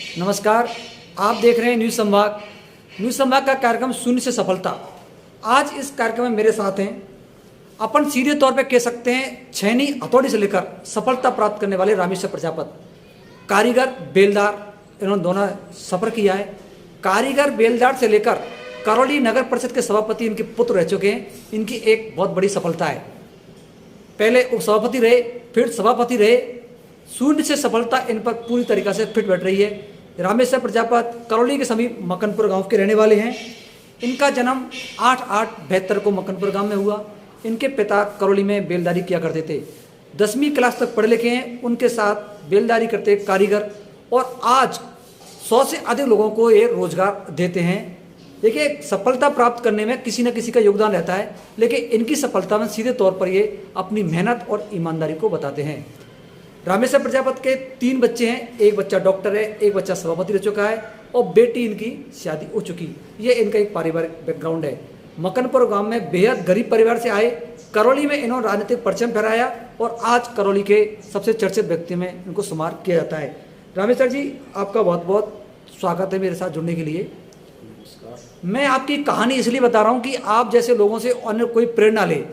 नमस्कार, आप देख रहे हैं न्यूज़ संवाद। न्यूज़ संवाद का कार्यक्रम शून्य से सफलता। आज इस कार्यक्रम में मेरे साथ हैं, अपन सीधे तौर पे कह सकते हैं छैनी हथौड़ी से लेकर सफलता प्राप्त करने वाले रामेश्वर प्रजापत, कारीगर बेलदार, इन्होंने दोनों सफ़र किया है। कारीगर बेलदार से लेकर करौली नगर परिषद के सभापति इनके पुत्र रह चुके हैं। इनकी एक बहुत बड़ी सफलता है। पहले उपसभापति रहे, फिर सभापति रहे। शून्य से सफलता इन पर पूरी तरीक़ा से फिट बैठ रही है। रामेश्वर प्रजापत करौली के समीप मक्कनपुर गांव के रहने वाले हैं। इनका जन्म 8/8/72 को मक्कनपुर गांव में हुआ। इनके पिता करौली में बेलदारी किया करते थे। 10वीं क्लास तक पढ़े लिखे हैं। उनके साथ बेलदारी करते कारीगर, और आज 100 से अधिक लोगों को ये रोजगार देते हैं। देखिए, सफलता प्राप्त करने में किसी न किसी का योगदान रहता है, लेकिन इनकी सफलता में सीधे तौर पर ये अपनी मेहनत और ईमानदारी को बताते हैं। रामेश्वर प्रजापत के 3 बच्चे हैं। एक बच्चा डॉक्टर है, एक बच्चा सभापति रह चुका है, और बेटी इनकी शादी हो चुकी। ये इनका एक पारिवारिक बैकग्राउंड है। मक्कनपुर गांव में बेहद गरीब परिवार से आए, करौली में इन्होंने राजनीतिक परचम फहराया, और आज करौली के सबसे चर्चित व्यक्ति में इनको शुमार किया जाता है। रामेश्वर जी, आपका बहुत बहुत स्वागत है मेरे साथ जुड़ने के लिए। मैं आपकी कहानी इसलिए बता रहा हूँ कि आप जैसे लोगों से अन्य कोई प्रेरणा ले।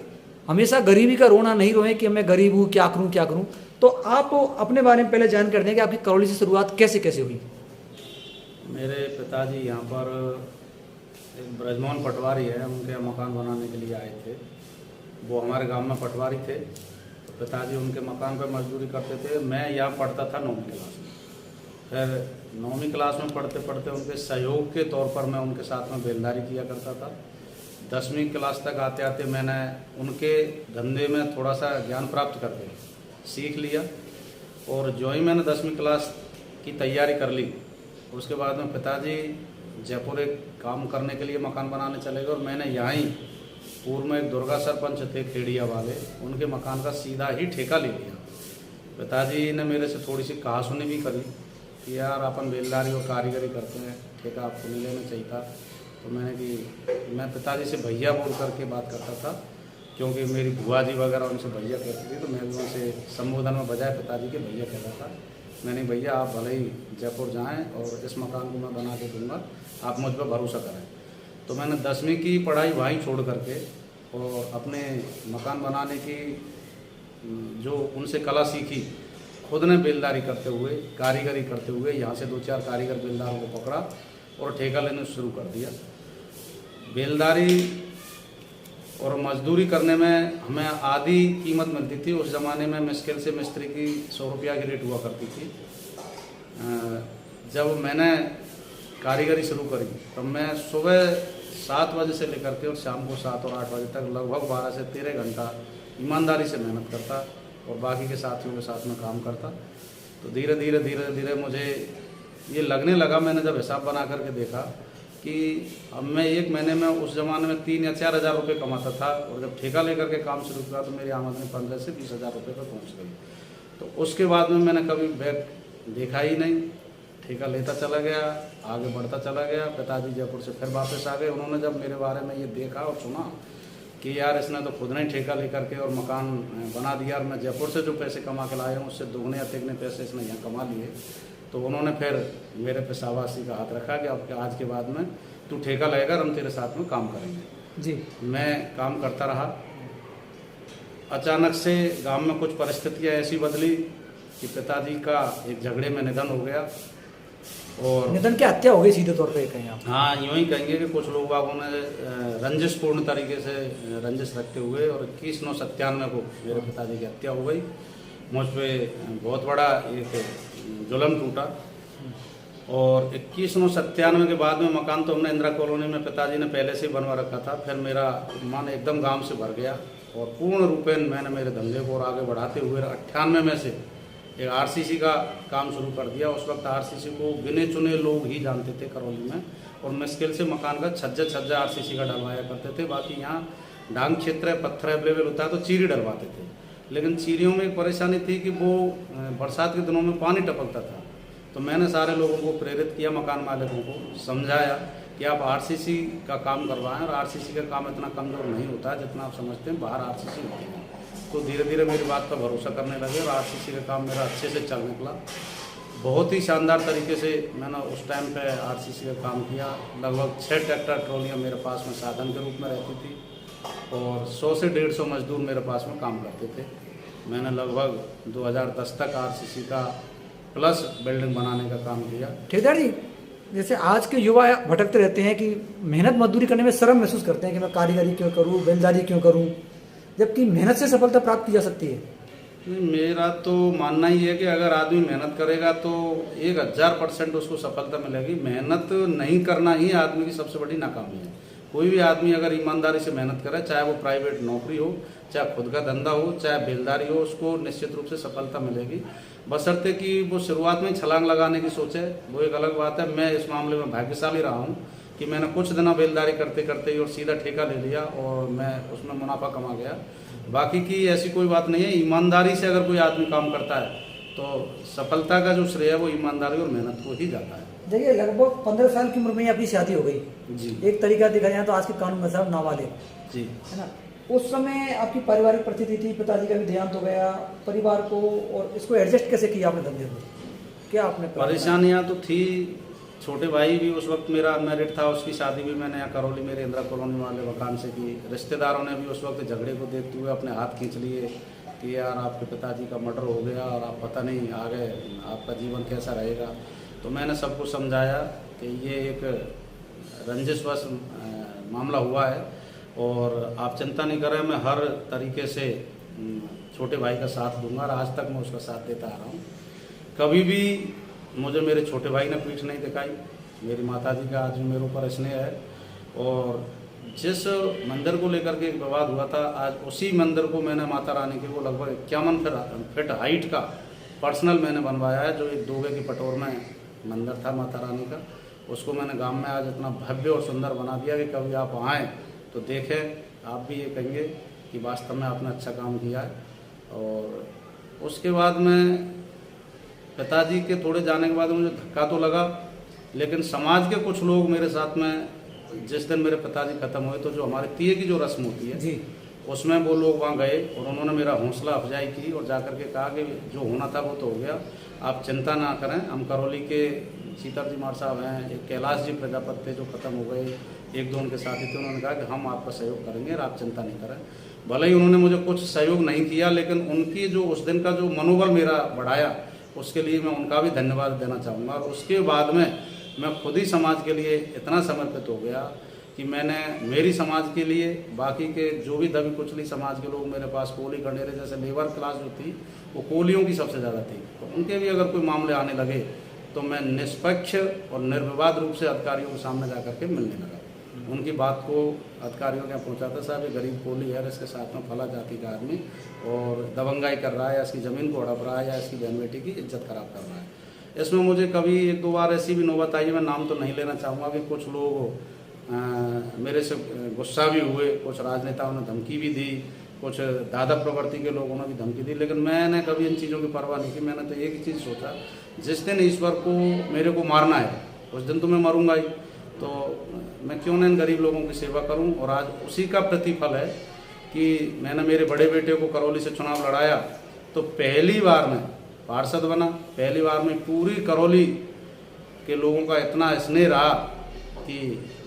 हमेशा गरीबी का रोना नहीं रोए कि मैं गरीब हूँ, क्या करूँ क्या करूँ। तो आप अपने बारे में पहले जानकारी दें कि आपकी करौली से शुरुआत कैसे कैसे हुई। मेरे पिताजी यहाँ पर एक ब्रजमोहन पटवारी है, उनके मकान बनाने के लिए आए थे। वो हमारे गांव में पटवारी थे, तो पिताजी उनके मकान पर मजदूरी करते थे। मैं यहाँ पढ़ता था 9वीं क्लास में। फिर 9वीं क्लास में पढ़ते पढ़ते उनके सहयोग के तौर पर मैं उनके साथ में बेलदारी किया करता था। 10वीं क्लास तक आते आते मैंने उनके धंधे में थोड़ा सा ज्ञान प्राप्त करके सीख लिया, और जो ही मैंने 10वीं क्लास की तैयारी कर ली, उसके बाद में पिताजी जयपुर एक काम करने के लिए मकान बनाने चले गए, और मैंने यहाँ ही पूर्व में एक दुर्गा सरपंच थे खेड़िया वाले, उनके मकान का सीधा ही ठेका ले लिया। पिताजी ने मेरे से थोड़ी सी कहा सुनी भी करी कि यार अपन बेलदारी और कारीगरी करते हैं, ठेका आपको नहीं लेना चाहिए था। तो मैं पिताजी से भैया बोल करके बात करता था, क्योंकि मेरी बुआ जी वगैरह उनसे भैया कहती थी, तो मैं भी उनसे संबोधन में बजाय पिताजी के भैया कहता था। मैंने भैया आप भले ही जयपुर जाएं और इस मकान को मैं बना के दूँगा, आप मुझ पर भरोसा करें। तो मैंने 10वीं की पढ़ाई वहीं छोड़ करके और अपने मकान बनाने की जो उनसे कला सीखी, खुद ने बेलदारी करते हुए, कारीगरी करते हुए यहाँ से 2-4 कारीगर बेलदारों को पकड़ा और ठेका लेना शुरू कर दिया। बेलदारी और मजदूरी करने में हमें आधी कीमत मिलती थी। उस ज़माने में मुश्किल से मिस्त्री की 100 रुपया की रेट हुआ करती थी। जब मैंने कारीगरी शुरू करी, तब मैं सुबह 7 बजे से लेकर के और शाम को 7 और 8 बजे तक लगभग 12 से 13 घंटा ईमानदारी से मेहनत करता, और बाकी के साथियों के साथ में काम करता। तो धीरे धीरे मुझे ये लगने लगा, मैंने जब हिसाब बना करके देखा कि अब मैं एक महीने में उस ज़माने में 3 या 4 हज़ार रुपये कमाता था, और जब ठेका लेकर के काम शुरू किया तो मेरी आमदनी 15 से 20 हज़ार रुपये पर पहुँच गई। तो उसके बाद में मैंने कभी बैक देखा ही नहीं, ठेका लेता चला गया, आगे बढ़ता चला गया। पिताजी जयपुर से फिर वापस आ गए। उन्होंने जब मेरे बारे में ये देखा और सुना कि यार इसने तो खुद ने ठेका लेकर के और मकान बना दिया, और मैं जयपुर से जो पैसे कमा के लाया हूँ उससे दुगने या तिगने पैसे इसने यहाँ कमा लिए, तो उन्होंने फिर मेरे पे शाबाशी का हाथ रखा कि अब आज के बाद में तू ठेका लेगा और हम तेरे साथ में काम करेंगे। जी, मैं काम करता रहा। अचानक से गांव में कुछ परिस्थितियाँ ऐसी बदली कि पिताजी का एक झगड़े में निधन हो गया, और निधन की हत्या हो गई सीधे तौर पे कहीं आप। हाँ, यूँ ही कहेंगे कि कुछ लोग बागों ने रंजिशपूर्ण तरीके से रंजिश रखते हुए, और 21/9/97 को मेरे पिताजी की हत्या हो गई। मुझ पर बहुत बड़ा एक जुल्म टूटा, और 21/9/97 के बाद में मकान तो हमने इंदिरा कॉलोनी में पिताजी ने पहले से ही बनवा रखा था। फिर मेरा मन एकदम गांव से भर गया, और पूर्ण रूपेण मैंने मेरे धंधे को और आगे बढ़ाते हुए 98 में से एक आरसीसी का काम शुरू कर दिया। उस वक्त आरसीसी को गिने चुने लोग ही जानते थे करौली में, और मुश्किल से मकान का छज्जा आरसीसी का डलवाया करते थे। बाकी यहाँ डांग क्षेत्र है, पत्थर अवेलेबल होता है तो चीरी डलवाते थे। लेकिन चीरियों में एक परेशानी थी कि वो बरसात के दिनों में पानी टपकता था। तो मैंने सारे लोगों को प्रेरित किया, मकान मालिकों को समझाया कि आप आरसीसी का काम करवाएं, और आरसीसी का काम इतना कमज़ोर नहीं होता है जितना आप समझते हैं, बाहर आरसीसी होती है। तो धीरे धीरे मेरी बात पर भरोसा करने लगे, और आरसीसी का काम मेरा अच्छे से चल निकला। बहुत ही शानदार तरीके से मैंने उस टाइम पे आरसीसी का काम किया। लगभग 6 ट्रैक्टर ट्रॉलियाँ मेरे पास में साधन के रूप में रहती थी और 100 से 150 मजदूर मेरे पास में काम करते थे। मैंने लगभग 2010 तक आरसीसी का प्लस बिल्डिंग बनाने का काम किया। ठेकेदार जी, जैसे आज के युवा भटकते रहते हैं कि मेहनत मजदूरी करने में शर्म महसूस करते हैं कि मैं कारीगरी क्यों करूँ, बेलदारी क्यों करूँ, जबकि मेहनत से सफलता प्राप्त की जा सकती है। नहीं, मेरा तो मानना ही है कि अगर आदमी मेहनत करेगा तो 1000% उसको सफलता मिलेगी। मेहनत नहीं करना ही आदमी की सबसे बड़ी नाकामी है। कोई भी आदमी अगर ईमानदारी से मेहनत करे, चाहे वो प्राइवेट नौकरी हो, चाहे खुद का धंधा हो, चाहे बेलदारी हो, उसको निश्चित रूप से सफलता मिलेगी, बशर्ते कि वो शुरुआत में छलांग लगाने की सोचे। वो एक अलग बात है। मैं इस मामले में भाग्यशाली रहा हूँ कि मैंने कुछ दिनों बेलदारी करते करते ही और सीधा ठेका ले लिया और मैं उसमें मुनाफा कमा गया। बाकी की ऐसी कोई बात नहीं है। ईमानदारी से अगर कोई आदमी काम करता है तो सफलता का जो श्रेय है वो ईमानदारी और मेहनत को ही जाता है। देखिए, लगभग 15 साल की उम्र में ही आपकी शादी हो गई जी। एक तरीका देखा जाए तो आज के कानून में साहब नाबालिग, जी, है ना। उस समय आपकी पारिवारिक परिस्थिति थी, पिताजी का भी देहांत हो गया, परिवार को और इसको एडजस्ट कैसे किया आपने धंधे को? क्या आपने परेशानियां तो थी। छोटे भाई भी उस वक्त मेरा अनमैरिड था, उसकी शादी भी मैंने यहाँ करौली मेरे इंदिरा कॉलोनी वाले मकान से की। रिश्तेदारों ने भी उस वक्त झगड़े को देखते हुए अपने हाथ खींच लिए कि यार आपके पिताजी का मर्डर हो गया और आप पता नहीं आगे आपका जीवन कैसा रहेगा। तो मैंने सबको समझाया कि ये एक रंजिशवश मामला हुआ है और आप चिंता नहीं करें, मैं हर तरीके से छोटे भाई का साथ दूंगा और आज तक मैं उसका साथ देता आ रहा हूँ। कभी भी मुझे मेरे छोटे भाई ने पीठ नहीं दिखाई। मेरी माताजी का आज भी मेरे ऊपर स्नेह है और जिस मंदिर को लेकर के एक विवाद हुआ था, आज उसी मंदिर को मैंने माता रानी के वो लगभग 51 फीट हाइट का पर्सनल मैंने बनवाया है, जो एक दोगे की पटोर में मंदिर था माता रानी का। उसको मैंने गांव में आज इतना भव्य और सुंदर बना दिया कि कभी आप आएँ तो देखें, आप भी ये कहेंगे कि वास्तव में आपने अच्छा काम किया है। और उसके बाद में पिताजी के थोड़े जाने के बाद मुझे धक्का तो लगा, लेकिन समाज के कुछ लोग मेरे साथ में, जिस दिन मेरे पिताजी खत्म हुए तो जो हमारे तीये की जो रस्म होती है जी, उसमें वो लोग वहाँ गए और उन्होंने मेरा हौसला अफजाई की और जाकर के कहा कि जो होना था वो तो हो गया, आप चिंता ना करें। हम करौली के सीताजी मार साहब हैं, एक कैलाश जी प्रजापति थे जो खत्म हो गए, एक दो उनके साथी थे, उन्होंने कहा कि हम आपका सहयोग करेंगे और आप चिंता नहीं करें। भले ही उन्होंने मुझे कुछ सहयोग नहीं किया, लेकिन उनकी जो उस दिन का जो मनोबल मेरा बढ़ाया, उसके लिए मैं उनका भी धन्यवाद देना चाहूँगा। और उसके बाद में मैं खुद ही समाज के लिए इतना समर्पित हो गया कि मैंने मेरी समाज के लिए, बाकी के जो भी दबी कुचली समाज के लोग मेरे पास, कोली गंडेरे जैसे लेबर क्लास जो थी वो कोलियों की सबसे ज़्यादा थी, तो उनके भी अगर कोई मामले आने लगे तो मैं निष्पक्ष और निर्विवाद रूप से अधिकारियों के सामने जाकर के मिलने लगा। उनकी बात को अधिकारियों के यहाँ पहुँचाता, साहब ये गरीब कोली है, इसके साथ में फला जाति का आदमी और दबंगाई कर रहा है या इसकी ज़मीन को हड़प रहा है या इसकी बहन बेटी की इज्जत खराब कर रहा है। इसमें मुझे कभी एक दो बार ऐसी भी नौबत आई, मैं नाम तो नहीं लेना चाहूँगा, कि कुछ लोग मेरे से गुस्सा भी हुए, कुछ राजनेताओं ने धमकी भी दी, कुछ दादा प्रवृत्ति के लोगों ने भी धमकी दी, लेकिन मैंने कभी इन चीज़ों की परवाह नहीं की। मैंने तो एक ही चीज़ सोचा, जिस दिन ईश्वर को मेरे को मारना है उस दिन तो मैं मरूंगा ही, तो मैं क्यों ना इन गरीब लोगों की सेवा करूं। और आज उसी का प्रतिफल है कि मैंने मेरे बड़े बेटे को करौली से चुनाव लड़ाया तो पहली बार में पार्षद बना। पहली बार में पूरी करौली के लोगों का इतना स्नेह रहा कि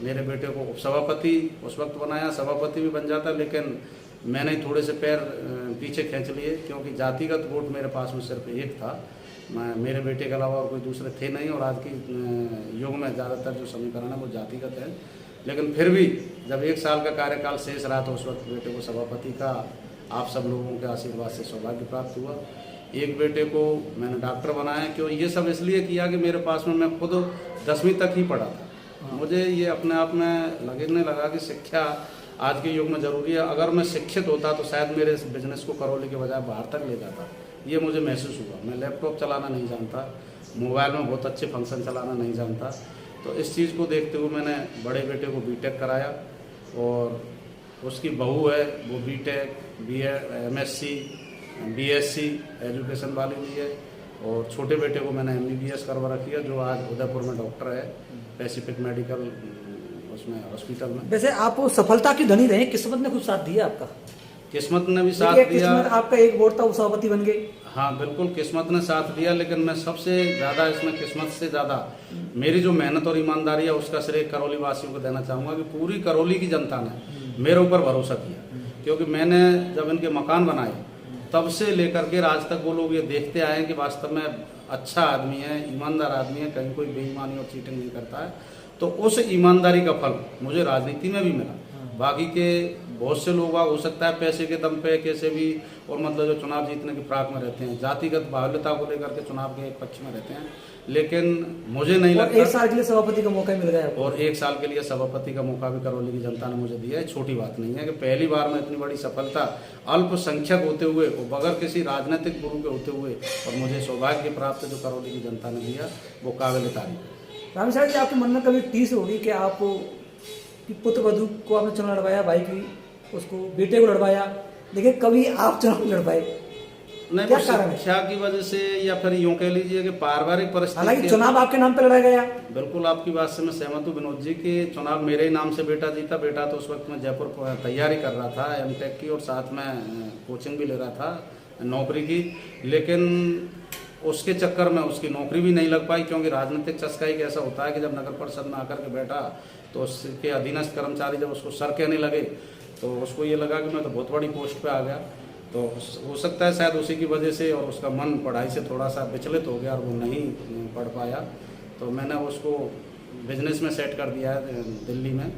मेरे बेटे को उपसभापति उस वक्त बनाया, सभापति भी बन जाता, लेकिन मैंने थोड़े से पैर पीछे खींच लिए, क्योंकि जातिगत वोट मेरे पास में सिर्फ एक था, मेरे बेटे के अलावा और कोई दूसरे थे नहीं। और आज की युग में ज़्यादातर जो समीकरण है वो जातिगत है, लेकिन फिर भी जब 1 साल का कार्यकाल शेष रहा तो उस वक्त बेटे को सभापति का आप सब लोगों के आशीर्वाद से सौभाग्य प्राप्त हुआ। एक बेटे को मैंने डॉक्टर बनाया, क्यों ये सब इसलिए किया कि मेरे पास में मैं खुद 10वीं तक ही पढ़ा था। मुझे ये अपने आप में लगने लगा कि शिक्षा आज के युग में ज़रूरी है। अगर मैं शिक्षित होता तो शायद मेरे इस बिजनेस को करौली के बजाय बाहर तक ले जाता। ये मुझे महसूस हुआ। मैं लैपटॉप चलाना नहीं जानता, मोबाइल में बहुत अच्छे फंक्शन चलाना नहीं जानता, तो इस चीज़ को देखते हुए मैंने बड़े बेटे को बीटेक कराया और उसकी बहू है वो BTech, BEd, MSc, BSc education वाली भी है, और छोटे बेटे को मैंने एमबीबीएस करवा रखी है, जो आज उदयपुर में डॉक्टर है, पैसिफिक मेडिकल उसमें हॉस्पिटल में। वैसे आप सफलता की धनी रहे, किस्मत ने कुछ साथ दिया आपका? किस्मत ने भी देखिए, साथ दिया। किस्मत आपका एक वोट था, वो सभापति बन गए। हाँ बिल्कुल, किस्मत ने साथ दिया, लेकिन मैं सबसे ज़्यादा इसमें किस्मत से ज़्यादा मेरी जो मेहनत और ईमानदारी है उसका श्रेय करौली वासियों को देना चाहूँगा कि पूरी करौली की जनता ने मेरे ऊपर भरोसा किया। क्योंकि मैंने जब इनके मकान बनाए तब से लेकर के आज तक वो लोग ये देखते आए हैं कि वास्तव में अच्छा आदमी है, ईमानदार आदमी है, कहीं कोई बेईमानी और चीटिंग नहीं करता है। तो उस ईमानदारी का फल मुझे राजनीति में भी मिला। बाकी के बहुत से लोग हो सकता है पैसे के दम पे कैसे भी, और मतलब जो चुनाव जीतने की फिराक में रहते हैं, जातिगत बाहुल्यता को लेकर के चुनाव के एक पक्ष में रहते हैं, लेकिन मुझे नहीं लगता। 1 साल के लिए सभापति का मौका मिल गया आपको। और 1 साल के लिए सभापति का मौका भी करौली की जनता ने मुझे दिया है। छोटी बात नहीं है कि पहली बार में इतनी बड़ी सफलता अल्पसंख्यक होते हुए और बगैर किसी राजनीतिक गुरु के होते हुए, और मुझे सौभाग्य प्राप्त जो करौली की जनता ने दिया वो काबिल तारीफ। रामेश्वर जी, आपके मन में कभी टीस होगी कि आप कि पुत्र वधू को आपने चुनाव लड़वाया, भाई की उसको बेटे को लड़वाया, लेकिन कभी आप चुनाव नहीं लड़ पाए, नहीं, क्या वो कारण है? शिक्षा की वजह से, या फिर यूं कह लीजिए कि पारिवारिक परिस्थिति। हालांकि चुनाव आपके नाम पे लड़ा गया। बिल्कुल आपकी बात से मैं सहमत हूँ विनोद जी कि चुनाव मेरे ही नाम से बेटा जीता। बेटा तो उस वक्त मैं जयपुर तैयारी कर रहा था एमटेक की, और साथ में कोचिंग भी ले रहा था नौकरी की, लेकिन उसके चक्कर में उसकी नौकरी भी नहीं लग पाई। क्योंकि राजनीतिक चस्का एक ऐसा होता है कि जब नगर परिषद में आकर के बैठा तो उसके अधीनस्थ कर्मचारी जब उसको सर कहने लगे तो उसको ये लगा कि मैं तो बहुत बड़ी पोस्ट पे आ गया। तो हो सकता है शायद उसी की वजह से, और उसका मन पढ़ाई से थोड़ा सा विचलित हो गया और वो नहीं पढ़ पाया। तो मैंने उसको बिजनेस में सेट कर दिया है दिल्ली में।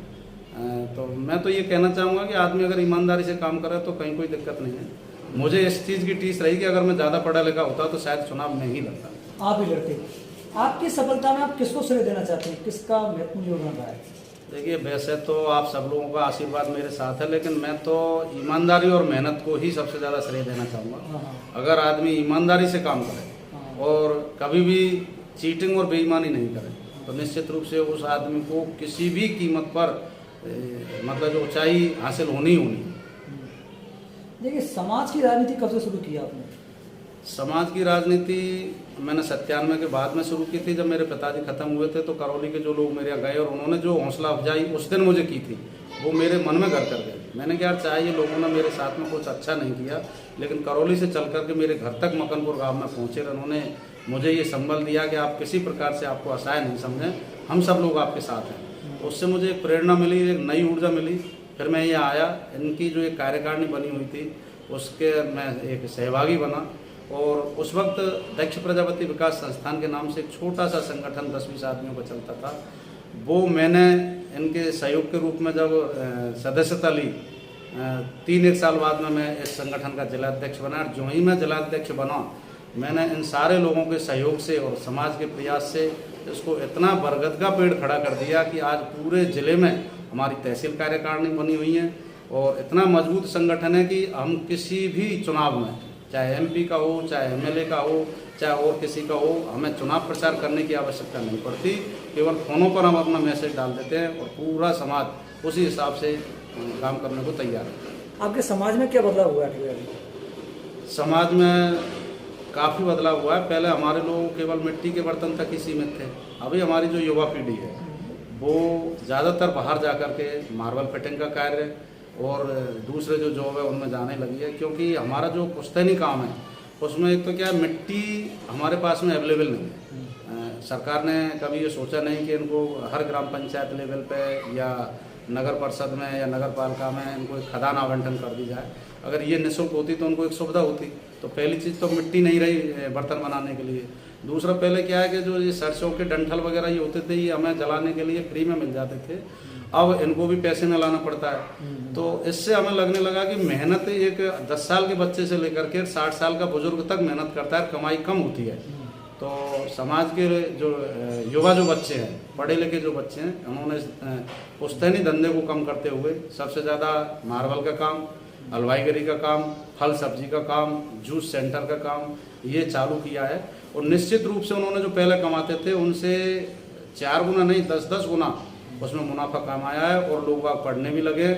तो मैं तो ये कहना चाहूँगा कि आदमी अगर ईमानदारी से काम करे तो कहीं कोई दिक्कत नहीं है। मुझे इस चीज़ की टीस रही कि अगर मैं ज़्यादा पढ़ा लिखा होता तो शायद चुनाव नहीं लड़ता। आप ही लड़ते। आपकी सफलता में आप किसको श्रेय देना चाहते हैं, किसका महत्वपूर्ण योगदान रहा है? देखिए, वैसे तो आप सब लोगों का आशीर्वाद मेरे साथ है, लेकिन मैं तो ईमानदारी और मेहनत को ही सबसे ज़्यादा श्रेय देना चाहूँगा। अगर आदमी ईमानदारी से काम करे और कभी भी चीटिंग और बेईमानी नहीं करे तो निश्चित रूप से उस आदमी को किसी भी कीमत पर मतलब जो ऊंचाई हासिल होनी ही होनी है। देखिए, समाज की राजनीति कब से शुरू की आपने? समाज की राजनीति मैंने 97 के बाद में शुरू की थी। जब मेरे पिताजी खत्म हुए थे तो करौली के जो लोग मेरे यहाँ गए और उन्होंने जो हौसला अफजाई उस दिन मुझे की थी वो मेरे मन में घर कर गई। मैंने कहा चाहे ये लोगों ने मेरे साथ में कुछ अच्छा नहीं किया, लेकिन करौली से चल करके मेरे घर तक मकनपुर गाँव में पहुँचे, उन्होंने मुझे ये संबल दिया कि आप किसी प्रकार से आपको असहाय नहीं समझें, हम सब लोग आपके साथ हैं। उससे मुझे एक प्रेरणा मिली, एक नई ऊर्जा मिली। फिर मैं यहाँ आया, इनकी जो एक कार्यकारिणी बनी हुई थी उसके मैं एक सहभागी बना, और उस वक्त दक्ष प्रजापति विकास संस्थान के नाम से एक छोटा सा संगठन 10-20 आदमियों का चलता था। वो मैंने इनके सहयोग के रूप में जब सदस्यता ली 3-1 साल बाद में मैं इस संगठन का जिलाध्यक्ष बना। जो ही मैं जिलाध्यक्ष बना मैंने इन सारे लोगों के सहयोग से और समाज के प्रयास से इसको इतना बरगद का पेड़ खड़ा कर दिया कि आज पूरे ज़िले में हमारी तहसील कार्यकारिणी बनी हुई है, और इतना मजबूत संगठन है कि हम किसी भी चुनाव में, चाहे एमपी का हो, चाहे एमएलए का हो, चाहे और किसी का हो, हमें चुनाव प्रचार करने की आवश्यकता नहीं पड़ती। केवल फोनों पर हम अपना मैसेज डाल देते हैं और पूरा समाज उसी हिसाब से काम करने को तैयार है। आपके समाज में क्या बदलाव हुआ है? समाज में काफ़ी बदलाव हुआ है। पहले हमारे लोग केवल मिट्टी के बर्तन तक ही सीमित थे। अभी हमारी जो युवा पीढ़ी है वो ज़्यादातर बाहर जा कर के मार्बल फिटिंग का कार्य और दूसरे जो जॉब है उनमें जाने लगी है। क्योंकि हमारा जो पुश्तैनी काम है उसमें एक तो क्या है, मिट्टी हमारे पास में अवेलेबल नहीं है। सरकार ने कभी ये सोचा नहीं कि इनको हर ग्राम पंचायत लेवल पे या नगर परिषद में या नगर पालिका में इनको एक खदान आवंटन कर दी जाए। अगर ये निःशुल्क होती तो उनको एक सुविधा होती। तो पहली चीज़ तो मिट्टी नहीं रही बर्तन बनाने के लिए। दूसरा, पहले क्या है कि जो ये सरसों के डंठल वगैरह ये होते थे, ये हमें जलाने के लिए फ्री में मिल जाते थे। अब इनको भी पैसे में लाना पड़ता है। तो इससे हमें लगने लगा कि मेहनत एक 10 साल के बच्चे से लेकर के 60 साल का बुजुर्ग तक मेहनत करता है, कमाई कम होती है। तो समाज के जो युवा जो बच्चे हैं, पढ़े लिखे जो बच्चे हैं, उन्होंने पुश्तैनी धंधे को कम करते हुए सबसे ज़्यादा मार्बल का काम, हलवाईगिरी का काम, फल सब्जी का काम, जूस सेंटर का काम ये चालू किया है। और निश्चित रूप से उन्होंने जो पहले कमाते थे उनसे 4 गुना नहीं 10-10 गुना उसमें मुनाफा कमाया है। और लोग वहाँ पढ़ने भी लगे।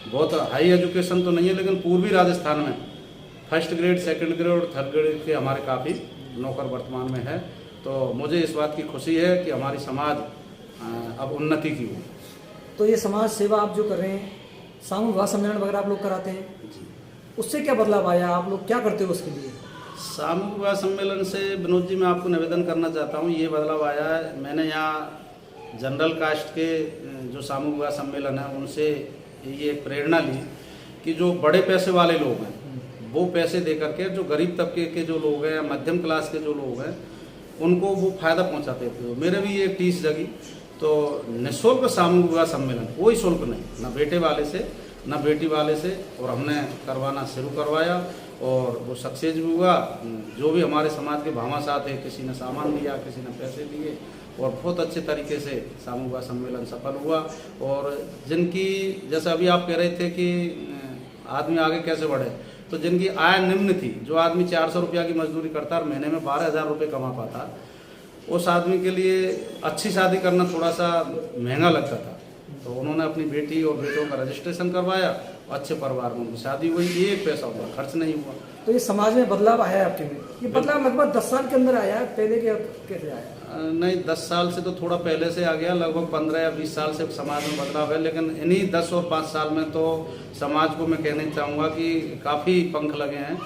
बहुत हाई एजुकेशन तो नहीं है, लेकिन पूर्वी राजस्थान में 1st ग्रेड, 2nd ग्रेड और 3rd ग्रेड के हमारे काफ़ी नौकर वर्तमान में है। तो मुझे इस बात की खुशी है कि हमारी समाज अब उन्नति की हो। तो ये समाज सेवा आप जो कर रहे हैं, सामूहिक विवाह सम्मेलन वगैरह आप लोग कराते हैं? उससे क्या बदलाव आया, आप लोग क्या करते हो उसके लिए? सामूहिक विवाह सम्मेलन से विनोद जी मैं आपको निवेदन करना चाहता हूँ, ये बदलाव आया है। मैंने यहाँ जनरल कास्ट के जो सामूहिक विवाह सम्मेलन है उनसे ये एक प्रेरणा ली कि जो बड़े पैसे वाले लोग हैं वो पैसे दे करके जो गरीब तबके के जो लोग हैं, मध्यम क्लास के जो लोग हैं, उनको वो फायदा पहुंचाते थे। मेरे भी ये टीस जगी, तो निःशुल्क सामूहिक विवाह सम्मेलन, कोई शुल्क नहीं, ना बेटे वाले से ना बेटी वाले से, और हमने करवाना शुरू करवाया और वो सक्सेस भी हुआ। जो भी हमारे समाज के भामाशाह थे, किसी ने सामान दिया, किसी ने पैसे दिए, और बहुत अच्छे तरीके से सामूहिक विवाह सम्मेलन सफल हुआ। और जिनकी, जैसे अभी आप कह रहे थे कि आदमी आगे कैसे बढ़े, तो जिनकी आय निम्न थी, जो आदमी 400 रुपया की मजदूरी करता और महीने में 12,000 रुपये कमा पाता, उस आदमी के लिए अच्छी शादी करना थोड़ा सा महंगा लगता था। तो उन्होंने अपनी बेटी और बेटों का रजिस्ट्रेशन करवाया, अच्छे परिवार में उनकी शादी हुई, एक पैसा हुआ, खर्च नहीं हुआ। तो ये समाज में बदलाव आया है आपके में? ये बदलाव लगभग 10 साल के अंदर आया है, पहले के कैसे आया? नहीं, 10 साल से तो थोड़ा पहले से आ गया, लगभग 15 या 20 साल से समाज में बदलाव है। लेकिन इन्हीं 10 और 5 साल में तो समाज को मैं कहना चाहूँगा कि काफ़ी पंख लगे हैं।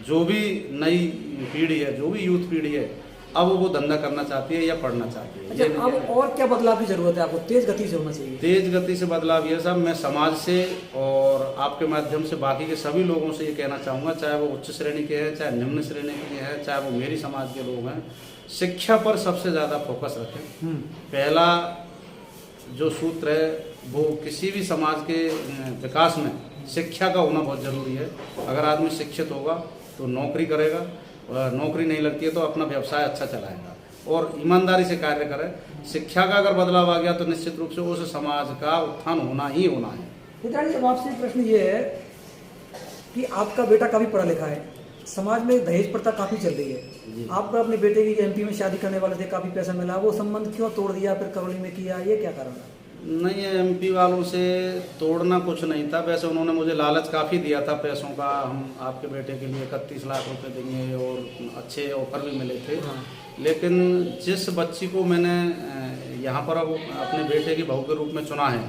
जो भी नई पीढ़ी है, जो भी यूथ पीढ़ी है, अब वो धंधा करना चाहती है या पढ़ना चाहती है। अच्छा, अब और क्या बदलाव की जरूरत है आपको? तेज गति से होना चाहिए। तेज गति से बदलाव ये सब मैं समाज से और आपके माध्यम से बाकी के सभी लोगों से ये कहना चाहूँगा, चाहे वो उच्च श्रेणी के हैं, चाहे निम्न श्रेणी के हैं, चाहे वो मेरी समाज के लोग हैं, शिक्षा पर सबसे ज़्यादा फोकस रखें। पहला जो सूत्र है वो किसी भी समाज के विकास में शिक्षा का होना बहुत ज़रूरी है। अगर आदमी शिक्षित होगा तो नौकरी करेगा, नौकरी नहीं लगती है तो अपना व्यवसाय अच्छा चलाएगा और ईमानदारी से कार्य करे। शिक्षा का अगर बदलाव आ गया तो निश्चित रूप से उस समाज का उत्थान होना ही होना है। पिताजी, अब आपसे प्रश्न ये है कि आपका बेटा काफ़ी पढ़ा लिखा है, समाज में दहेज प्रथा काफ़ी चल रही है, आप अपने बेटे की एमपी में शादी करने वाले थे, काफ़ी पैसा मिला, वो संबंध क्यों तोड़ दिया, फिर करौली में किया, ये क्या कारण है? नहीं, एमपी वालों से तोड़ना कुछ नहीं था। वैसे उन्होंने मुझे लालच काफ़ी दिया था पैसों का, हम आपके बेटे के लिए 31 लाख रुपए देंगे और अच्छे ऑफर भी मिले थे। लेकिन जिस बच्ची को मैंने यहाँ पर अब अपने बेटे की बहू के रूप में चुना है,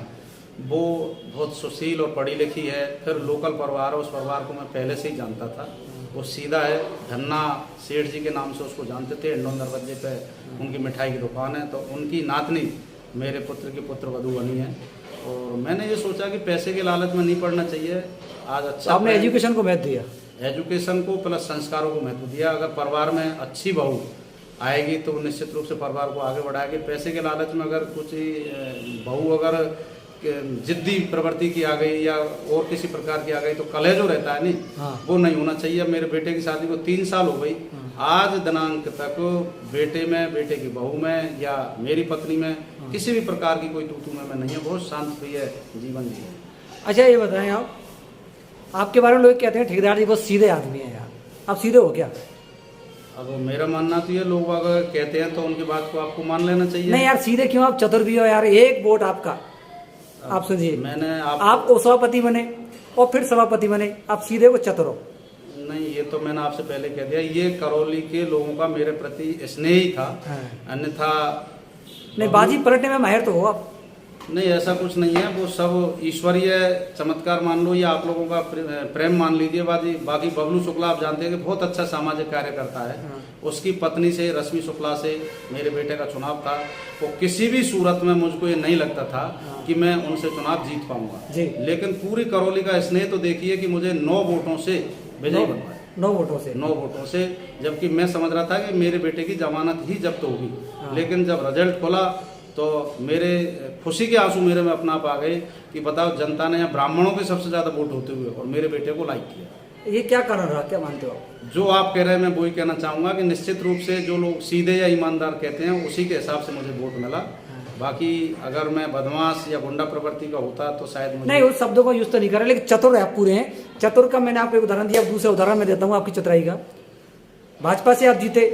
वो बहुत सुशील और पढ़ी लिखी है। फिर लोकल परिवार है, उस परिवार को मैं पहले से ही जानता था। वो सीधा है, धन्ना सेठ जी के नाम से उसको जानते थे। इंडोन दरवाजे पे उनकी मिठाई की दुकान है, तो उनकी नातनी मेरे पुत्र की पुत्र वधू बनी है। और मैंने ये सोचा कि पैसे के लालच में नहीं पढ़ना चाहिए। आज अच्छा आपने एजुकेशन को महत्व दिया? एजुकेशन को प्लस संस्कारों को महत्व दिया। अगर परिवार में अच्छी बहू आएगी तो निश्चित रूप से परिवार को आगे बढ़ाएगी। पैसे के लालच में अगर कुछ बहू अगर जिद्दी प्रवृत्ति की आ गई या और किसी प्रकार की आ गई तो कलह जो रहता है नहीं, वो नहीं होना चाहिए। मेरे बेटे की शादी को 3 साल हो गई, आज दिनांक तक बेटे में, बेटे की बहू में या मेरी पत्नी में किसी भी प्रकार की कोई तू में नहीं है। बहुत शांत प्रिय जीवन जी है। अच्छा, ये बताएं आप, आपके बारे में लोग कहते हैं ठेकेदार जी बहुत सीधे आदमी है यार, आप सीधे हो क्या? अब मेरा मानना तो ये, लोग अगर कहते हैं तो उनकी बात को आपको मान लेना चाहिए। नहीं यार, सीधे क्यों? आप चतुर भी हो यार, एक वोट आपका। आप सुनिए, मैंने आप सभापति बने और फिर सभापति बने, आप सीधे को चतुर हो। नहीं, ये तो मैंने आपसे पहले कह दिया, ये करौली के लोगों का मेरे प्रति स्नेह ही था। अन्यथा नहीं, बाजी पलटने में माहिर तो हो आप। नहीं, ऐसा कुछ नहीं है। वो सब ईश्वरीय चमत्कार मान लो या आप लोगों का प्रेम मान लीजिए। बाकी बबलू शुक्ला आप जानते हैं कि बहुत अच्छा सामाजिक कार्य करता है। उसकी पत्नी से, रश्मि शुक्ला से मेरे बेटे का चुनाव था। वो किसी भी सूरत में मुझको ये नहीं लगता था कि मैं उनसे चुनाव जीत पाऊंगा। लेकिन पूरी करौली का स्नेह तो देखिए कि मुझे 9 वोटों से विजयी बनवाया। 9 वोटों से? 9 वोटों से, जबकि मैं समझ रहा था कि मेरे बेटे की जमानत ही जब्त होगी। लेकिन जब रिजल्ट खोला तो मेरे खुशी के आंसू मेरे में अपना आप आ गए कि बताओ, जनता ने, ब्राह्मणों के सबसे ज्यादा वोट होते हुए और मेरे बेटे को लाइक किया। ये क्या कारण रहा, क्या मानते हो? जो आप कह रहे हैं मैं वही कहना चाहूंगा कि निश्चित रूप से जो लोग सीधे या ईमानदार कहते हैं उसी के हिसाब से मुझे वोट मिला। बाकी अगर मैं बदमाश या गुंडा प्रवृत्ति का होता तो शायद मुझे... नहीं, उस शब्दों का यूज तो नहीं कर रहा, लेकिन चतुर है आप पूरे हैं। चतुर का मैंने आपको एक उदाहरण दिया, दूसरा उदाहरण मैं देता हूँ आपकी चतुराई का। भाजपा से आप जीते,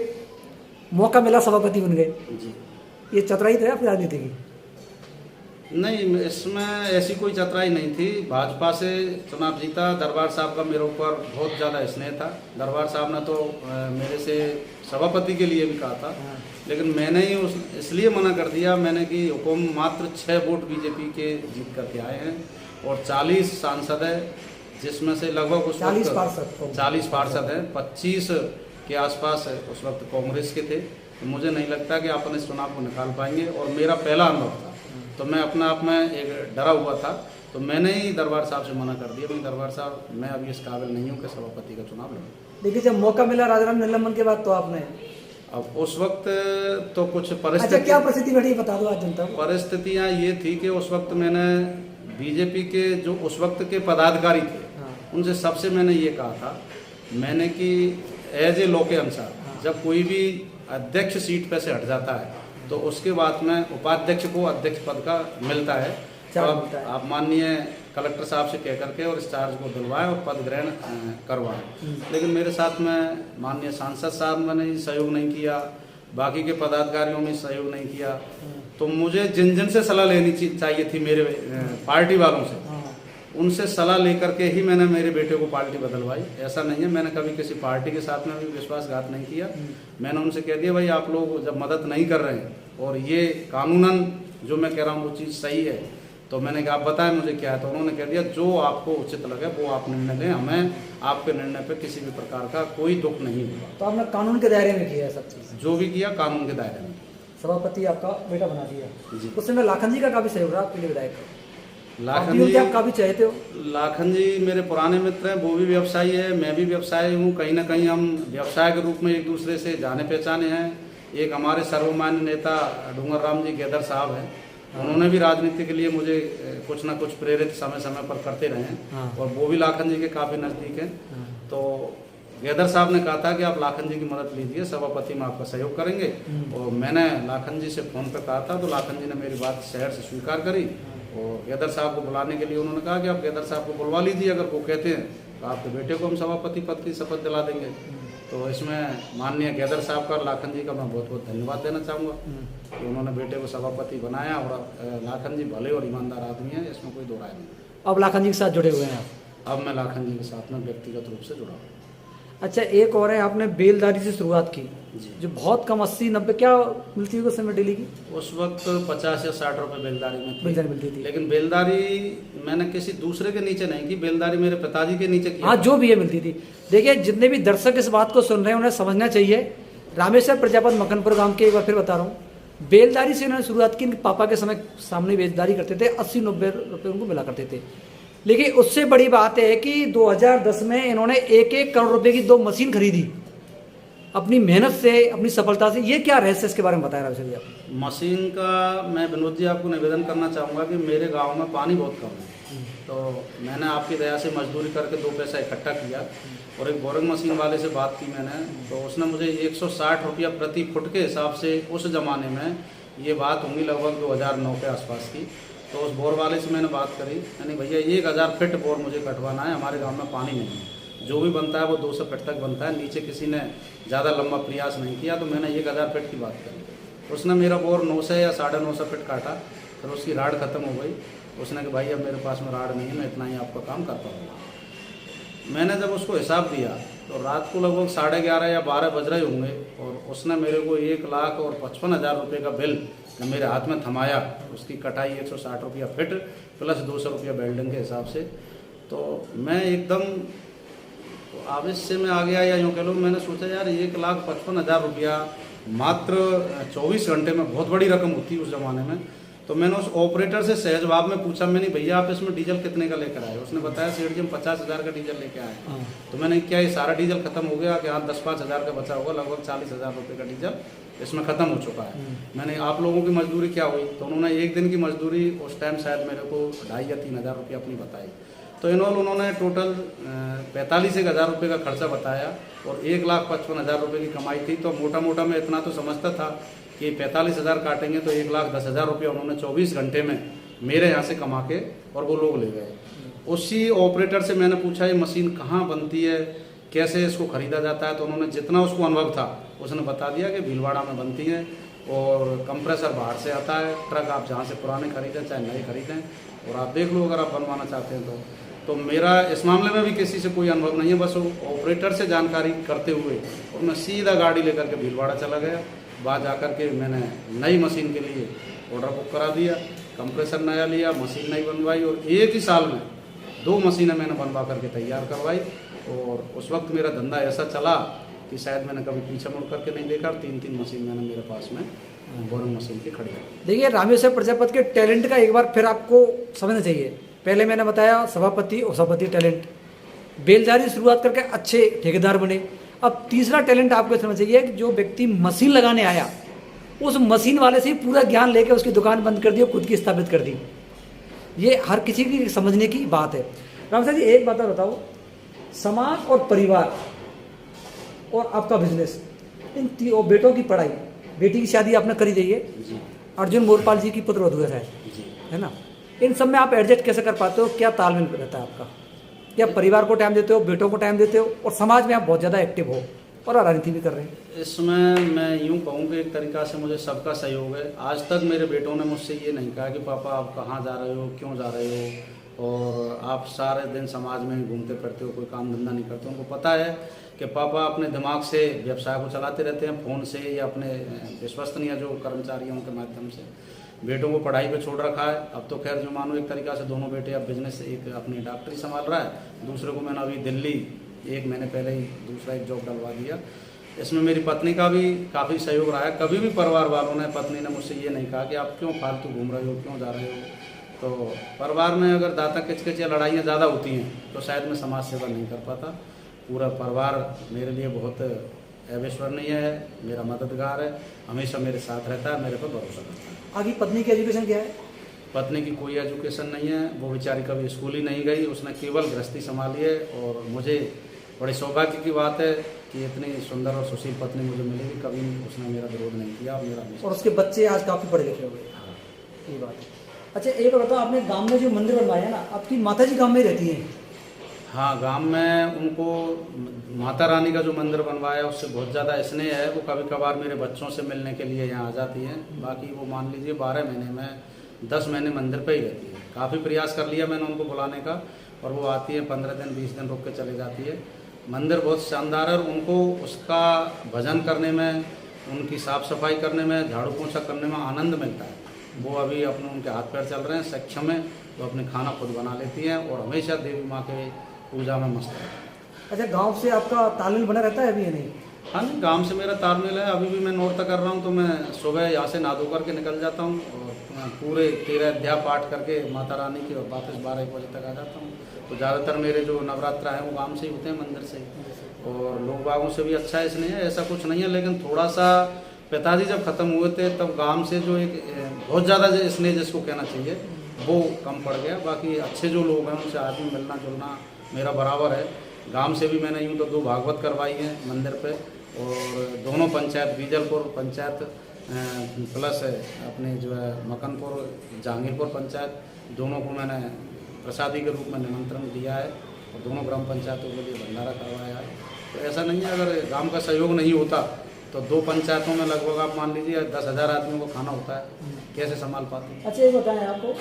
मौका मिला, सभापति बन गए, ये चतुराई तो है आपकी राजनीति की? नहीं, इसमें ऐसी कोई चतुराई नहीं थी। भाजपा से चुनाव जीता। दरबार साहब का मेरे ऊपर बहुत ज़्यादा स्नेह था। दरबार साहब ने तो मेरे से सभापति के लिए भी कहा था, लेकिन मैंने ही इसलिए मना कर दिया मैंने कि हुकुम मात्र 6 वोट बीजेपी के जीत करके आए हैं और 40 सांसद है जिसमें से लगभग उस 40 वक्त पार्षद 40 पार्षद हैं, 25 के आसपास उस वक्त कांग्रेस के थे। तो मुझे नहीं लगता कि अपन इस चुनाव को निकाल पाएंगे, और मेरा पहला अनुभव था, तो मैं अपने आप में एक डरा हुआ था। तो मैंने ही दरबार साहब से मना कर दिया, भाई दरबार साहब मैं अभी इस काबिल नहीं हूँ कि सभापति का चुनाव लड़ूं। देखिए, जब मौका मिला राजाराम निलंबन के बाद तो आपने, अब उस वक्त तो कुछ अच्छा परिस्थिति, क्या परिस्थिति घटी बता दो आज जनता को। परिस्थितियाँ ये थी कि उस वक्त मैंने बीजेपी के जो उस वक्त के पदाधिकारी थे, हाँ। उनसे सबसे मैंने ये कहा था, मैंने कि एज ए लॉ के अनुसार जब कोई भी अध्यक्ष सीट पे से हट जाता है तो उसके बाद में उपाध्यक्ष को अध्यक्ष पद का मिलता है। तो चार्ज आप माननीय कलेक्टर साहब से कह करके और इस चार्ज को दिलवाएं और पद ग्रहण करवाएं। लेकिन मेरे साथ में माननीय सांसद साहब ने सहयोग नहीं किया, बाकी के पदाधिकारियों ने सहयोग नहीं किया। तो मुझे जिन जिन से सलाह लेनी चाहिए थी मेरे पार्टी वालों से, उनसे सलाह लेकर के ही मैंने मेरे बेटे को पार्टी बदलवाई। ऐसा नहीं है मैंने कभी किसी पार्टी के साथ में भी विश्वासघात नहीं किया। मैंने उनसे कह दिया, भाई आप लोग जब मदद नहीं कर रहे हैं और ये कानूनन जो मैं कह रहा हूँ वो चीज़ सही है, तो मैंने कहा आप बताएं मुझे क्या है। तो उन्होंने कह दिया जो आपको उचित लगे वो आप निर्णय लें, हमें आपके निर्णय पे किसी भी प्रकार का कोई दुख नहीं हुआ। तो आपने कानून के दायरे में किया है सब चीज़, जो भी किया कानून के दायरे में। सभापति आपका बेटा बना दिया जी। उस समय लाखन जी का काफी सहयोग रहा आपके लिए विधायक का। लाखन आप जी आप काफी चाहते हो। लाखन जी मेरे पुराने मित्र हैं, वो भी व्यवसायी है, मैं भी व्यवसायी हूँ। कहीं ना कहीं हम व्यवसाय के रूप में एक दूसरे से जाने पहचाने हैं। एक हमारे सर्वमान्य नेता डूंगर राम जी गेदर साहब हैं, उन्होंने भी राजनीति के लिए मुझे कुछ ना कुछ प्रेरित समय समय पर करते रहे हैं, और वो भी लाखन जी के काफ़ी नज़दीक हैं। तो गेदर साहब ने कहा था कि आप लाखन जी की मदद लीजिए, सभापति में आपका सहयोग करेंगे। और मैंने लाखन जी से फ़ोन पर कहा था, तो लाखन जी ने मेरी बात शहर से स्वीकार करी, और गेदर साहब को बुलाने के लिए उन्होंने कहा कि आप गेदर साहब को बुलवा लीजिए, अगर वो कहते हैं तो आपके बेटे को हम सभापति पद की शपथ दिला देंगे। तो इसमें माननीय गेदर साहब का, लाखन जी का मैं बहुत बहुत धन्यवाद देना चाहूँगा कि उन्होंने बेटे को सभापति बनाया। और लाखन जी भले और ईमानदार आदमी हैं, इसमें कोई दो राय नहीं। अब लाखन जी के साथ जुड़े हुए हैं आप। अब मैं लाखन जी के साथ में व्यक्तिगत रूप से जुड़ा हूँ। अच्छा, एक और है, आपने बेलदारी से शुरुआत की जी। जो बहुत कम 80-90 क्या मिलती है उस समय डेली की? उस वक्त 50 या 60 रुपए बेलदारी में थी। बेलदारी मिलती थी, लेकिन बेलदारी मैंने किसी दूसरे के नीचे नहीं की, बेलदारी मेरे पिताजी के नीचे की। हाँ जो भी है मिलती थी। देखिए, जितने भी दर्शक इस बात को सुन रहे हैं उन्हें समझना चाहिए। रामेश्वर प्रजापत मक्खनपुर गांव के, एक बार फिर बता रहा हूँ, बेलदारी से उन्होंने शुरुआत की। पापा के समय सामने बेलदारी करते थे, 80-90 रुपये उनको मिला करते थे। लेकिन उससे बड़ी बात है कि 2010 में इन्होंने 1-1 करोड़ रुपए की 2 मशीन खरीदी अपनी मेहनत से, अपनी सफलता से। ये क्या रहस्य, इसके बारे में बताया रामेश्वर जी आप। मशीन का मैं विनोद जी आपको निवेदन करना चाहूँगा कि मेरे गांव में पानी बहुत कम है, तो मैंने आपकी दया से मजदूरी करके 2 पैसा इकट्ठा किया और एक बोरिंग मशीन वाले से बात की मैंने, तो उसने मुझे 160 रुपया प्रति फुट के हिसाब से, उस ज़माने में ये बात होंगी लगभग 2009 के आसपास की, तो उस बोर वाले से मैंने बात करी। यानी भैया 1000 फीट बोर मुझे कटवाना है, हमारे गाँव में पानी नहीं है, जो भी बनता है वो 200 फीट तक बनता है, नीचे किसी ने ज़्यादा लंबा प्रयास नहीं किया। तो मैंने 1000 फीट की बात करी, उसने मेरा बोर 900 या 950 फीट काटा, फिर उसकी राड खत्म हो गई। उसने कहा भाई अब मेरे पास में राड नहीं है, मैं इतना ही आपका काम कर पाऊँगा। मैंने जब उसको हिसाब दिया तो रात को लगभग 11:30 या 12 बज रहे होंगे, और उसने मेरे को 1,55,000 रुपये का बिल मेरे हाथ में थमाया। उसकी कटाई 160 रुपया फिट प्लस 200 रुपया वेल्डिंग के हिसाब से। तो मैं एकदम आवेश से मैं आ गया, या यूँ कह लो, मैंने सोचा यार 1,55,000 रुपया मात्र 24 घंटे में बहुत बड़ी रकम होती है उस ज़माने में। तो मैंने उस ऑपरेटर से सहज भाव में पूछा, मैंने भैया आप इसमें डीजल कितने का लेकर आए? उसने बताया सेठ जी हम 50,000 का डीजल लेके आए। तो मैंने क्या ये सारा डीजल खत्म हो गया? कि हाँ 10-5 हज़ार का बचा होगा, लगभग 40,000 रुपये का डीजल इसमें ख़त्म हो चुका है। मैंने आप लोगों की मजदूरी क्या हुई? तो उन्होंने एक दिन की मजदूरी उस टाइम शायद मेरे को 2,500 या 3,000 रुपये अपनी बताई। तो उन्होंने टोटल 45,000 रुपये का खर्चा बताया और 1,55,000 रुपये की कमाई थी। तो मोटा मोटा मैं इतना तो समझता था कि 45,000 काटेंगे तो 1,10,000 रुपया उन्होंने 24 घंटे में मेरे यहाँ से कमा के और वो लोग ले गए। उसी ऑपरेटर से मैंने पूछा ये मशीन कहाँ बनती है, कैसे इसको ख़रीदा जाता है? तो उन्होंने जितना उसको अनुभव था उसने बता दिया कि भीलवाड़ा में बनती है और कंप्रेसर बाहर से आता है, ट्रक आप जहाँ से पुराने खरीदें चाहे नए खरीदें, और आप देख लो अगर आप बनवाना चाहते हैं तो मेरा इस मामले में भी किसी से कोई अनुभव नहीं है, बस वो ऑपरेटर से जानकारी करते हुए और मैं सीधा गाड़ी लेकर के भीलवाड़ा चला गया। वहाँ जाकर के मैंने नई मशीन के लिए ऑर्डर बुक करा दिया, कंप्रेसर नया लिया, मशीन नई बनवाई और एक ही साल में 2 मशीनें मैंने बनवा करके तैयार करवाई और उस वक्त मेरा धंधा ऐसा चला कि शायद मैंने कभी पीछे मुड़ करके नहीं देखा। 3-3 मशीन मैंने मेरे पास में बोरिंग मशीन की खड़ी है। देखिए रामेश्वर प्रजापति के टैलेंट का एक बार फिर आपको समझना चाहिए। पहले मैंने बताया सभापति और सभापति टैलेंट, बेलदारी शुरुआत करके अच्छे ठेकेदार बने। अब तीसरा टैलेंट आपको समझना चाहिए कि जो व्यक्ति मशीन लगाने आया उस मशीन वाले से ही पूरा ज्ञान लेके उसकी दुकान बंद कर दी और खुद की स्थापित कर दी। ये हर किसी की समझने की बात है। रामेश्वर जी एक बात और बताओ, समाज और परिवार और आपका बिजनेस, इन और बेटों की पढ़ाई, बेटी की शादी आपने करी दी है, जी अर्जुन मोरपाल जी की पुत्रवधू है जी। है ना, इन सब में आप एडजस्ट कैसे कर पाते हो? क्या तालमेल रहता है आपका? क्या परिवार को टाइम देते हो, बेटों को टाइम देते हो, और समाज में आप बहुत ज़्यादा एक्टिव हो और राजनीति भी कर रहे हैं? इसमें मैं यूँ कहूँ कि एक तरीक़ा से मुझे सबका सहयोग है। आज तक मेरे बेटों ने मुझसे ये नहीं कहा कि पापा आप कहाँ जा रहे हो, क्यों जा रहे हो, और आप सारे दिन समाज में घूमते फिरते हो, कोई काम धंधा नहीं करते। उनको पता है कि पापा अपने दिमाग से व्यवसाय को चलाते रहते हैं, फ़ोन से या अपने विश्वसनीय जो कर्मचारी हैं उनके माध्यम से। बेटों को पढ़ाई पे छोड़ रखा है। अब तो खैर जो मानो एक तरीक़ा से दोनों बेटे अब बिजनेस, एक अपनी डॉक्टरी संभाल रहा है, दूसरे को मैंने अभी दिल्ली 1 महीने पहले ही दूसरा एक जॉब डलवा दिया। इसमें मेरी पत्नी का भी काफ़ी सहयोग रहा है। कभी भी परिवार वालों ने, पत्नी ने मुझसे ये नहीं कहा कि आप क्यों फालतू घूम रहे हो, क्यों जा रहे हो। तो परिवार में अगर दाता किचकिच या लड़ाइयाँ ज़्यादा होती हैं तो शायद मैं समाज सेवा नहीं कर पाता। पूरा परिवार मेरे लिए बहुत अविस्मरणीय है, मेरा मददगार है, हमेशा मेरे साथ रहता है, मेरे पर भरोसा करता है। आगे पत्नी की एजुकेशन क्या है? पत्नी की कोई एजुकेशन नहीं है, वो बेचारी कभी स्कूल ही नहीं गई, उसने केवल गृहस्थी संभाली है। और मुझे बड़े सौभाग्य की बात है कि इतनी सुंदर और सुशील पत्नी मुझे मिलेगी। कभी उसने मेरा विरोध नहीं किया और मेरा और उसके बच्चे आज काफ़ी पढ़े लिखे हो गए। ये बात है। अच्छा एक बताओ, आपने गांव में जो मंदिर बनवाया है ना, आपकी माता जी गांव में रहती हैं? हाँ, गांव में उनको माता रानी का जो मंदिर बनवाया उससे बहुत ज़्यादा स्नेह है। वो कभी कभार मेरे बच्चों से मिलने के लिए यहाँ आ जाती हैं। बाकी वो मान लीजिए 12 महीने में 10 महीने मंदिर पे ही रहती है। काफ़ी प्रयास कर लिया मैंने उनको बुलाने का, और वो आती है 15 दिन 20 दिन रुक के चली जाती है। मंदिर बहुत शानदार है और उनको उसका भजन करने में, उनकी साफ़ सफाई करने में, झाड़ू पोछा करने में आनंद मिलता है। वो अभी अपने उनके हाथ पैर चल रहे हैं, सक्षम है, तो अपने खाना खुद बना लेती हैं और हमेशा देवी माँ के पूजा में मस्त है। अच्छा गांव से आपका तालमेल बना रहता है अभी या नहीं? हाँ जी, गांव से मेरा तालमेल है। अभी भी मैं नौरता कर रहा हूँ तो मैं सुबह यहाँ से नहा धो करके निकल जाता हूँ और पूरे 13 अध्याय पाठ करके माता रानी की, और वापस 12-1 बजे तक आ जाता हूँ। तो ज़्यादातर मेरे जो नवरात्र हैं वो गांव से ही होते हैं, मंदिर से ही। और लोग बागों से भी अच्छा स्नेह है, ऐसा कुछ नहीं है। लेकिन थोड़ा सा पिताजी जब ख़त्म हुए थे तब गांव से जो एक बहुत ज़्यादा स्नेह जिसको कहना चाहिए वो कम पड़ गया। बाकी अच्छे जो लोग हैं उनसे आज भी मिलना जुलना मेरा बराबर है। गांव से भी मैंने यूँ तो 2 भागवत करवाई हैं मंदिर पे, और दोनों पंचायत, बीजलपुर पंचायत प्लस अपने जो है मकनपुर जहांगीरपुर पंचायत, दोनों को मैंने प्रसादी के रूप में निमंत्रण दिया है और दोनों ग्राम पंचायतों के लिए भंडारा करवाया है। तो ऐसा नहीं है, अगर गांव का सहयोग नहीं होता तो 2 पंचायतों में लगभग आप मान लीजिए 10,000 आदमियों को खाना होता है, कैसे संभाल पाते हैं। अच्छा ये बताएं, आपको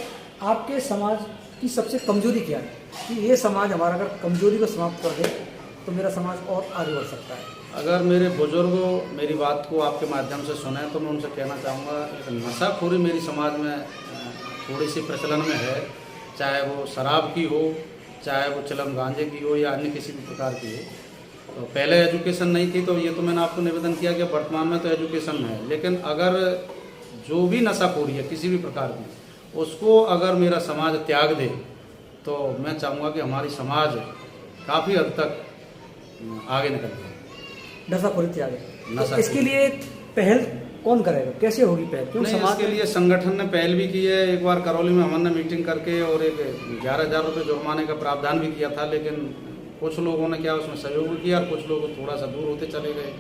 आपके समाज की सबसे कमजोरी क्या है कि ये समाज हमारा अगर कमजोरी को समाप्त कर दे तो मेरा समाज और आगे बढ़ सकता है? अगर मेरे बुजुर्गों मेरी बात को आपके माध्यम से सुने तो मैं उनसे कहना चाहूँगा, एक नशाखोरी मेरी समाज में थोड़ी सी प्रचलन में है, चाहे वो शराब की हो, चाहे वो चिलम गांजे की हो या अन्य किसी भी प्रकार की हो। तो पहले एजुकेशन नहीं थी, तो ये तो मैंने आपको निवेदन किया कि वर्तमान में तो एजुकेशन है, लेकिन अगर जो भी नशाखोरी है किसी भी प्रकार की, उसको अगर मेरा समाज त्याग दे तो मैं चाहूँगा कि हमारी समाज काफ़ी हद तक आगे निकल जाए। नशाखोरी त्याग, तो इसके लिए पहल कौन करेगा, कैसे होगी पहल? क्यों समाज के लिए संगठन ने पहल भी की है। एक बार करौली में हमने मीटिंग करके और एक 11,000 रुपये जुर्माने का प्रावधान भी किया था, लेकिन कुछ लोगों ने क्या उसमें सहयोग भी किया और कुछ लोग थोड़ा सा दूर होते चले गए।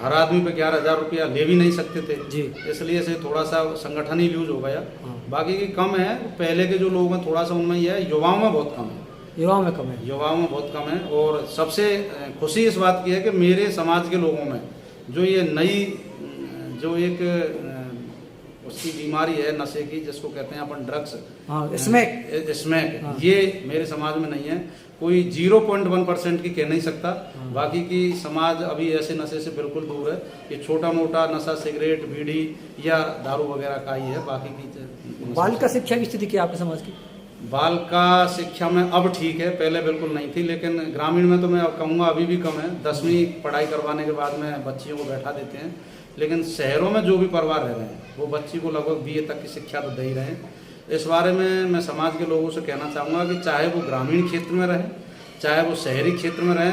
हर आदमी पे 11,000 रुपया ले भी नहीं सकते थे जी, इसलिए से थोड़ा सा संगठन ही लूज हो गया। बाकी की कम है, पहले के जो लोग हैं थोड़ा सा उनमें ही है, युवाओं में बहुत कम है। युवाओं में कम है? युवाओं में बहुत कम है। और सबसे खुशी इस बात की है कि मेरे समाज के लोगों में जो ये नई जो एक उसकी बीमारी है नशे की, जिसको कहते हैं अपन ड्रग्स, स्मैक, ये मेरे समाज में नहीं है। कोई 0.1% की कह नहीं सकता। बाकी की समाज अभी ऐसे नशे से बिल्कुल दूर है। ये छोटा मोटा नशा सिगरेट, बीड़ी या दारू वगैरह का ही है। बाकी की बालिका शिक्षा की स्थिति क्या आपके समाज की? बाल का शिक्षा में अब ठीक है, पहले बिल्कुल नहीं थी, लेकिन ग्रामीण में तो मैं अब कहूँगा अभी भी कम है। 10वीं पढ़ाई करवाने के बाद में बच्चियों को बैठा देते हैं, लेकिन शहरों में जो भी परिवार रह रहे हैं वो बच्ची को लगभग BA तक की शिक्षा तो दे ही रहे हैं। इस बारे में मैं समाज के लोगों से कहना चाहूँगा कि चाहे वो ग्रामीण क्षेत्र में रहे, चाहे वो शहरी क्षेत्र में रहे,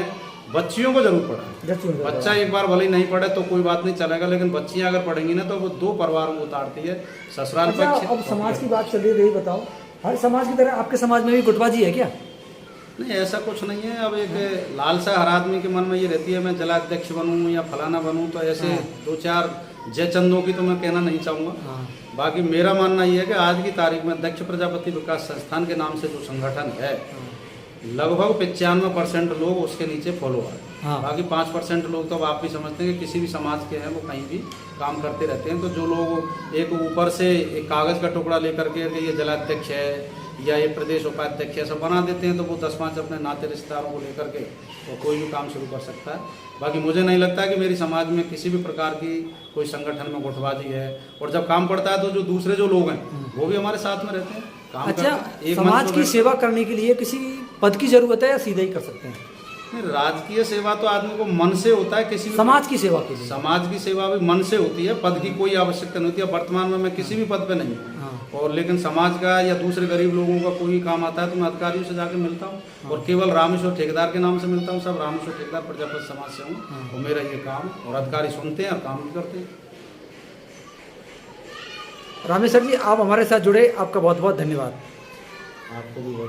बच्चियों को जरूर पढ़ाएं। बच्चा एक बार भले ही नहीं पढ़े तो कोई बात नहीं चलेगा, लेकिन बच्चियां अगर पढ़ेंगी ना तो वो 2 परिवारों को उतारती है, ससुराल अच्छा, पक्ष। अब समाज की बात चल रही है, बताओ हर समाज की तरह आपके समाज में भी गुटबाजी है क्या? नहीं, ऐसा कुछ नहीं है। अब एक लालसा हर आदमी के मन में ये रहती है मैं जिलाध्यक्ष बनूं या फलाना बनूं, तो ऐसे 2-4 जय चंदों की तो मैं कहना नहीं चाहूँगा। बाकी मेरा मानना ये है कि आज की तारीख में दक्ष प्रजापति विकास संस्थान के नाम से जो संगठन है, लगभग 95% लोग उसके नीचे फॉलो आ रहे हैं। बाकी 5% लोग तो अब आप भी समझते हैं कि किसी भी समाज के हैं, वो कहीं भी काम करते रहते हैं। तो जो लोग एक ऊपर से एक कागज़ का टुकड़ा लेकर के ये जिलाध्यक्ष है या ये प्रदेश उपाध्यक्ष है सब बना देते हैं, तो वो 10-5 अपने नाते रिश्तेदारों को लेकर के वो कोई भी काम शुरू कर सकता है। बाकी मुझे नहीं लगता कि मेरी समाज में किसी भी प्रकार की कोई संगठन में गुटबाजी है। और जब काम पड़ता है तो जो दूसरे जो लोग हैं वो भी हमारे साथ में रहते हैं, काम अच्छा, करते हैं। समाज की सेवा करने के लिए किसी पद की जरूरत है या सीधा ही कर सकते हैं? नहीं, राजकीय सेवा तो आदमी को मन से होता है। किसी भी समाज की सेवा के लिए समाज की सेवा भी मन से होती है, पद की कोई आवश्यकता नहीं होती है। वर्तमान में मैं किसी भी पद पे नहीं हूँ, और लेकिन समाज का या दूसरे गरीब लोगों का कोई काम आता है तो मैं अधिकारियों से जाके मिलता हूँ, और केवल रामेश्वर ठेकेदार के नाम से मिलता हूँ। सब रामेश्वर ठेकेदार प्रजापति समाज से हूँ, और मेरा ये काम, और अधिकारी सुनते हैं और काम भी करते हैं। रामेश्वर जी, आप हमारे साथ जुड़े, आपका बहुत बहुत धन्यवाद। आपको भी बहुत